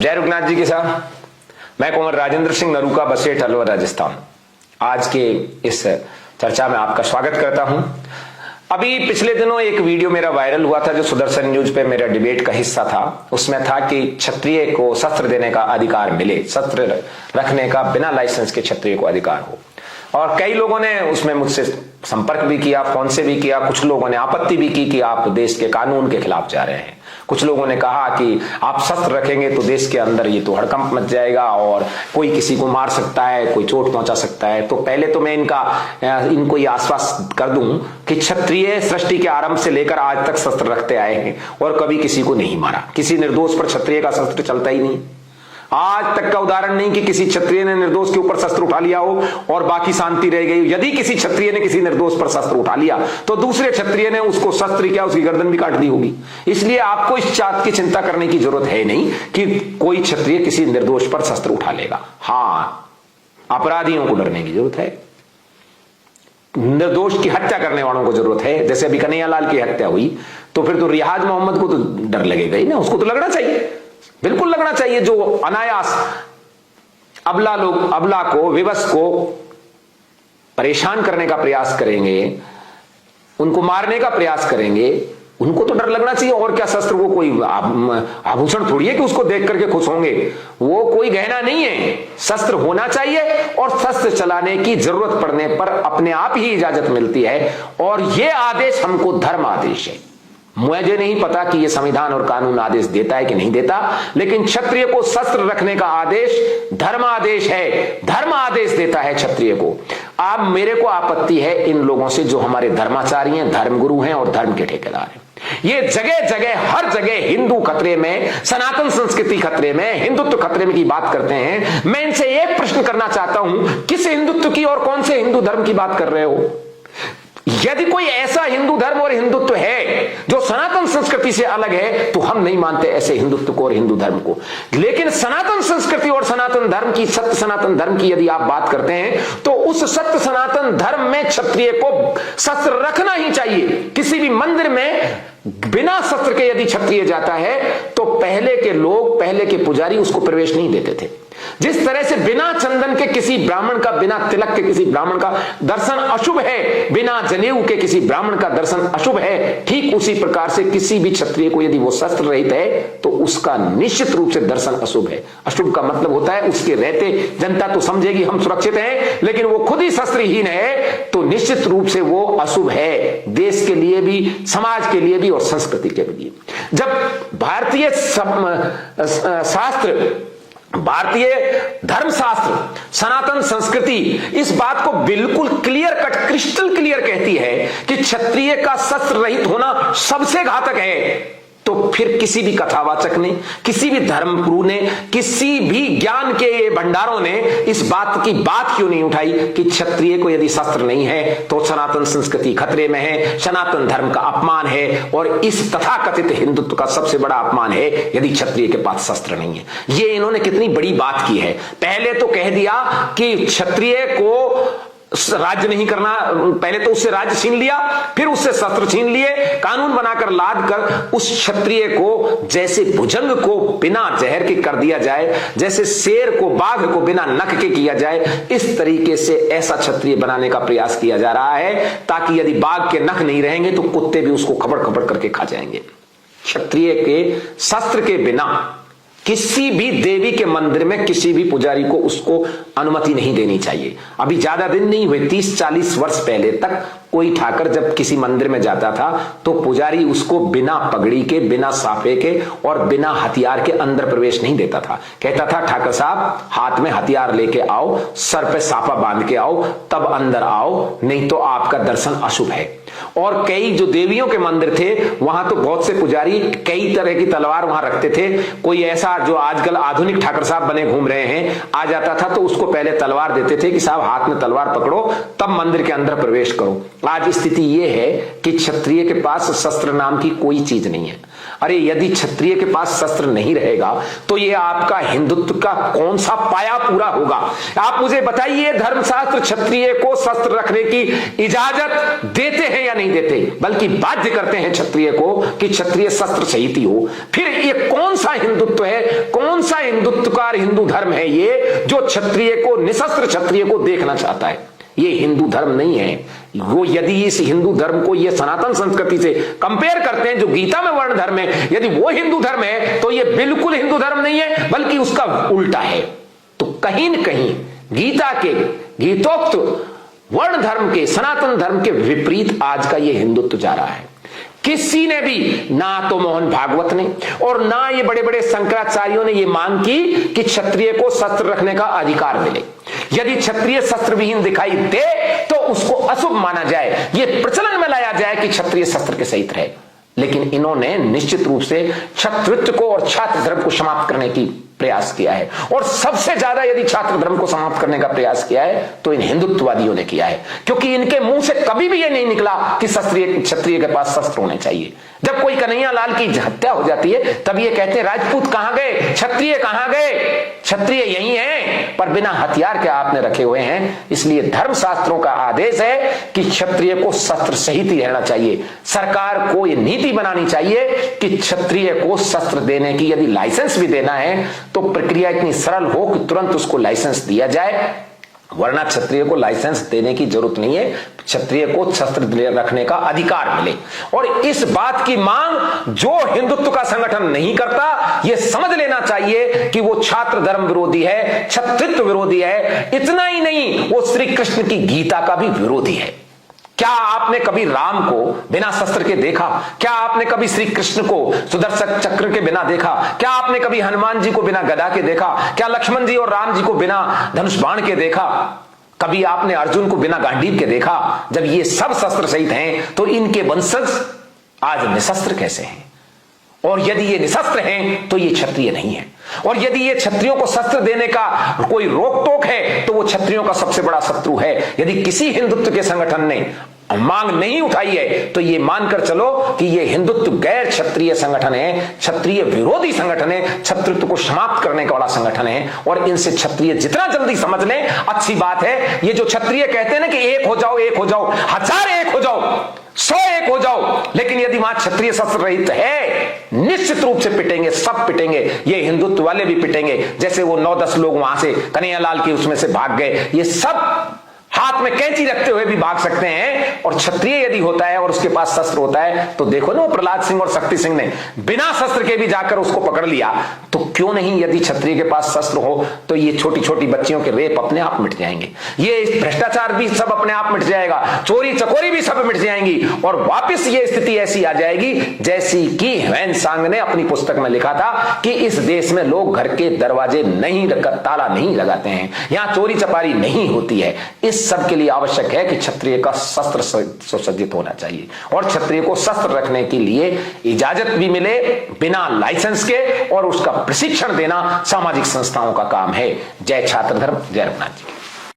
जय रुगनाथ जी के साथ मैं कुंवर राजेंद्र सिंह नरूका, बसेठ, अलवर, राजस्थान। आज के इस चर्चा में आपका स्वागत करता हूं। अभी पिछले दिनों एक वीडियो मेरा वायरल हुआ था जो सुदर्शन न्यूज पे मेरा डिबेट का हिस्सा था। उसमें था कि क्षत्रिय को शस्त्र देने का अधिकार मिले, शस्त्र रखने का बिना लाइसेंस के क्षत्रिय को अधिकार हो। और कई लोगों ने उसमें मुझसे संपर्क भी किया, फोन से भी किया। कुछ लोगों ने आपत्ति भी की कि आप देश के कानून के खिलाफ जा रहे हैं। कुछ लोगों ने कहा कि आप शस्त्र रखेंगे तो देश के अंदर ये तो हड़कंप मच जाएगा और कोई किसी को मार सकता है, कोई चोट पहुंचा सकता है। तो पहले तो मैं इनको ये आश्वस्त कर दूं कि क्षत्रिय सृष्टि के आरंभ से लेकर आज तक शस्त्र रखते आए हैं और कभी किसी को नहीं मारा। किसी निर्दोष पर क्षत्रिय का शस्त्र चलता ही नहीं। आज तक का उदाहरण नहीं कि किसी क्षत्रिय ने निर्दोष के ऊपर शस्त्र उठा लिया हो और बाकी शांति रह गई। यदि किसी क्षत्रिय ने किसी निर्दोष पर शस्त्र उठा लिया तो दूसरे क्षत्रिय ने उसको शस्त्र क्या, उसकी गर्दन भी काट दी होगी। इसलिए आपको इस बात की चिंता करने की जरूरत है नहीं कि कोई क्षत्रिय किसी निर्दोष पर शस्त्र उठा लेगा। हाँ, अपराधियों को डरने की जरूरत है, निर्दोष की हत्या करने वालों को जरूरत है। जैसे अभी कन्हैयालाल की हत्या हुई तो फिर तो रियाज मोहम्मद को तो डर लगेगा ही ना, उसको तो लगना चाहिए, बिल्कुल लगना चाहिए। जो अनायास अबला को, विवश को परेशान करने का प्रयास करेंगे, उनको मारने का प्रयास करेंगे, उनको तो डर लगना चाहिए। और क्या, शस्त्र वो कोई आभूषण थोड़ी है कि उसको देख करके खुश होंगे। वो कोई गहना नहीं है। शस्त्र होना चाहिए और शस्त्र चलाने की जरूरत पड़ने पर अपने आप ही इजाजत मिलती है। और ये आदेश हमको धर्म आदेश है। मुझे नहीं पता कि यह संविधान और कानून आदेश देता है कि नहीं देता, लेकिन क्षत्रिय को शस्त्र रखने का आदेश धर्म आदेश है। धर्म आदेश देता है क्षत्रिय को। अब मेरे को आपत्ति है इन लोगों से जो हमारे धर्माचार्य हैं, धर्मगुरु हैं और धर्म के ठेकेदार हैं। ये जगह जगह, हर जगह हिंदू खतरे में, सनातन संस्कृति खतरे में, हिंदुत्व खतरे में की बात करते हैं। मैं इनसे एक प्रश्न करना चाहता हूं, किस हिंदुत्व की और कौन से हिंदू धर्म की बात कर रहे हो? यदि कोई ऐसा हिंदू धर्म और हिंदुत्व है जो सनातन संस्कृति से अलग है तो हम नहीं मानते ऐसे हिंदुत्व को और हिंदू धर्म को। लेकिन सनातन संस्कृति और सनातन धर्म की, सत्य सनातन धर्म की यदि आप बात करते हैं तो उस सत्य सनातन धर्म में क्षत्रिय को शस्त्र रखना ही चाहिए। किसी भी मंदिर में बिना शस्त्र के यदि क्षत्रिय जाता है तो पहले के लोग, पहले के पुजारी उसको प्रवेश नहीं देते थे। जिस तरह से बिना चंदन के किसी ब्राह्मण का, बिना तिलक के किसी ब्राह्मण का दर्शन अशुभ है, बिना जनेऊ के किसी ब्राह्मण का दर्शन अशुभ है, ठीक उसी प्रकार से किसी भी क्षत्रिय को यदि वो शस्त्र रहित है तो उसका निश्चित रूप से दर्शन अशुभ है। अशुभ का मतलब होता है उसके रहते जनता तो समझेगी हम सुरक्षित हैं, लेकिन वो खुद ही शस्त्रहीन है तो निश्चित रूप से वो अशुभ है, देश के लिए भी, समाज के लिए भी और संस्कृति के लिए। जब भारतीय शास्त्र, भारतीय धर्मशास्त्र, सनातन संस्कृति इस बात को बिल्कुल क्लियर कट, क्रिस्टल क्लियर कहती है कि क्षत्रिय का शस्त्र रहित होना सबसे घातक है, तो फिर किसी भी कथावाचक ने, किसी भी धर्मगुरु ने, किसी भी ज्ञान के भंडारों ने इस बात की बात क्यों नहीं उठाई कि क्षत्रिय को यदि शस्त्र नहीं है तो सनातन संस्कृति खतरे में है, सनातन धर्म का अपमान है और इस तथाकथित हिंदुत्व का सबसे बड़ा अपमान है यदि क्षत्रिय के पास शस्त्र नहीं है। ये इन्होंने कितनी बड़ी बात की है। पहले तो कह दिया कि क्षत्रिय को राज्य नहीं करना, पहले तो उससे राज्य छीन लिया, फिर उससे शस्त्र छीन लिए, कानून बनाकर लाद कर उस क्षत्रिय को जैसे भुजंग को बिना जहर के कर दिया जाए, जैसे शेर को, बाघ को बिना नख के किया जाए, इस तरीके से ऐसा क्षत्रिय बनाने का प्रयास किया जा रहा है ताकि यदि बाघ के नख नहीं रहेंगे तो कुत्ते भी उसको खबड़ खबड़ करके खा जाएंगे। क्षत्रिय के शस्त्र के बिना किसी भी देवी के मंदिर में किसी भी पुजारी को उसको अनुमति नहीं देनी चाहिए। अभी ज्यादा दिन नहीं हुए, 30-40 वर्ष पहले तक कोई ठाकर जब किसी मंदिर में जाता था तो पुजारी उसको बिना पगड़ी के, बिना साफे के और बिना हथियार के अंदर प्रवेश नहीं देता था। कहता था ठाकर साहब हाथ में हथियार लेके आओ, सर पे साफा बांध के आओ, तब अंदर आओ, नहीं तो आपका दर्शन अशुभ है। और कई जो देवियों के मंदिर थे वहां तो बहुत से पुजारी कई तरह की तलवार वहां रखते थे। कोई ऐसा जो आजकल आधुनिक ठाकर साहब बने घूम रहे हैं आ जाता था तो उसको पहले तलवार देते थे कि साहब हाथ में तलवार पकड़ो तब मंदिर के अंदर प्रवेश करो। आज स्थिति यह है कि क्षत्रिय के पास शस्त्र नाम की कोई चीज नहीं है। अरे यदि क्षत्रिय के पास शस्त्र नहीं रहेगा तो ये आपका हिंदुत्व का कौन सा पाया पूरा होगा? आप मुझे बताइए, धर्मशास्त्र क्षत्रिय को शस्त्र रखने की इजाजत देते हैं आज्ञा नहीं देते बल्कि बाध्य करते हैं क्षत्रिय को कि क्षत्रिय शस्त्र सहित ही हो। फिर ये कौन सा हिंदुत्व है, कौन सा हिंदुत्वकार हिंदू धर्म है ये जो क्षत्रिय को, निशस्त्र क्षत्रिय को देखना चाहता है? ये हिंदू धर्म नहीं है। वो यदि इस हिंदू धर्म को ये सनातन संस्कृति से कंपेयर करते हैं जो गीता में वर्ण धर्म है, यदि वो हिंदू धर्म है तो ये बिल्कुल हिंदू धर्म नहीं है बल्कि उसका उल्टा है। तो कहीं न कहीं गीता के गीतोक्त वर्ण धर्म के, सनातन धर्म के विपरीत आज का ये हिंदुत्व जा रहा है। किसी ने भी, ना तो मोहन भागवत ने और ना ये बड़े बड़े शंकराचार्यों ने ये मांग की कि क्षत्रिय को शस्त्र रखने का अधिकार मिले। यदि क्षत्रिय शस्त्र विहीन दिखाई दे तो उसको अशुभ माना जाए, ये प्रचलन में लाया जाए कि क्षत्रिय शस्त्र के सहित रहे। लेकिन इन्होंने निश्चित रूप से क्षत्रित्व को और छात्र धर्म को समाप्त करने की प्रयास किया है। और सबसे ज्यादा यदि छात्र धर्म को समाप्त करने का प्रयास किया है तो इन हिंदुत्ववादियों ने किया है, क्योंकि इनके मुंह से कभी भी यह नहीं निकला कि क्षत्रिय के पास शस्त्र होने चाहिए। जब कोई कन्हैया लाल की हत्या हो जाती है तब ये कहते हैं राजपूत कहां गए, क्षत्रिय कहां गए? क्षत्रिय यही है पर बिना हथियार के आपने रखे हुए हैं। इसलिए धर्म शास्त्रों का आदेश है कि क्षत्रिय को शस्त्र सहित ही रहना चाहिए। सरकार को यह नीति बनानी चाहिए कि क्षत्रिय को शस्त्र देने की यदि लाइसेंस भी देना है तो प्रक्रिया इतनी सरल हो कि तुरंत उसको लाइसेंस दिया जाए, वरना क्षत्रिय को लाइसेंस देने की जरूरत नहीं है। क्षत्रिय को शस्त्र रखने का अधिकार मिले। और इस बात की मांग जो हिंदुत्व का संगठन नहीं करता, यह समझ लेना चाहिए कि वो छात्र धर्म विरोधी है, क्षत्रित्व विरोधी है। इतना ही नहीं, वो श्री कृष्ण की गीता का भी विरोधी है। क्या आपने कभी राम को बिना शस्त्र के देखा? क्या आपने कभी श्री कृष्ण को सुदर्शन चक्र के बिना देखा? क्या आपने कभी हनुमान जी को बिना गदा के देखा? क्या लक्ष्मण जी और राम जी को बिना धनुष बाण के देखा? कभी आपने अर्जुन को बिना गांडीव के देखा? जब ये सब शस्त्र सहित हैं तो इनके वंशज आज निशस्त्र कैसे हैं? और यदि ये निशस्त्र हैं तो ये क्षत्रिय नहीं है। और यदि ये क्षत्रियों को शस्त्र देने का कोई रोक टोक है तो वो क्षत्रियों का सबसे बड़ा शत्रु है। यदि किसी हिंदुत्व के संगठन ने मांग नहीं उठाई है तो ये मानकर चलो कि ये हिंदुत्व गैर क्षत्रिय संगठन है, क्षत्रिय विरोधी संगठन है, क्षत्रित्व को समाप्त करने का वाला संगठन है। और इनसे क्षत्रिय जितना जल्दी समझ लें अच्छी बात है। ये जो क्षत्रिय कहते हैं ना कि एक हो जाओ, एक हो जाओ, 1000 एक हो जाओ, 100 एक हो जाओ, लेकिन यदि वहां क्षत्रिय शस्त्र रहित है निश्चित रूप से पिटेंगे, सब पिटेंगे। ये हिंदुत्व वाले भी पिटेंगे। जैसे वो 9-10 लोग वहां से कन्हैया लाल की उसमें से भाग गए, ये सब हाथ में कैंची रखते हुए भी भाग सकते हैं। और क्षत्रिय यदि होता है और उसके पास शस्त्र होता है तो देखो ना, वो प्रहलाद सिंह और शक्ति सिंह ने बिना शस्त्र के भी जाकर उसको पकड़ लिया। तो क्यों नहीं, यदि क्षत्रिय के पास शस्त्र हो तो ये छोटी छोटी बच्चियों के रेप अपने आप मिट जाएंगे, ये भ्रष्टाचार भी सब अपने आप मिट जाएगा, चोरी चकोरी भी सब मिट जाएंगी। और वापिस ये स्थिति ऐसी आ जाएगी जैसी कि ह्वेनसांग ने अपनी पुस्तक में लिखा था कि इस देश में लोग घर के दरवाजे नहीं, ताला नहीं लगाते हैं, यहां चोरी चपारी नहीं होती है। इस सब के लिए आवश्यक है कि क्षत्रिय का शस्त्र सुसज्जित होना चाहिए और क्षत्रिय को शस्त्र रखने के लिए इजाजत भी मिले बिना लाइसेंस के, और उसका प्रशिक्षण देना सामाजिक संस्थाओं का काम है। जय छात्र धर्म, जय रघुनाथ जी।